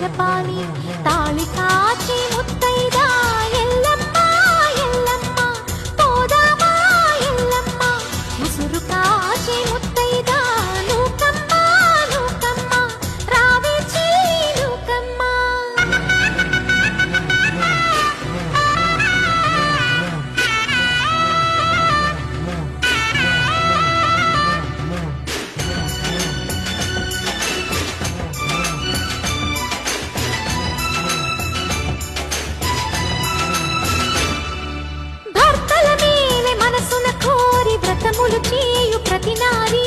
తెలపాలి తాళి కాచి ముత్తైదా ఎల్లమ్మ ఎల్లమ్మ పోదామా ఎల్లమ్మ ముసురు కాచి ముత్తైదా నూకమ్మ నూకమ్మ రావే చెల్లి నూకమ్మ. భర్తల మేలే మనసున కోరి వ్రతములు చేయు ప్రతి నారీ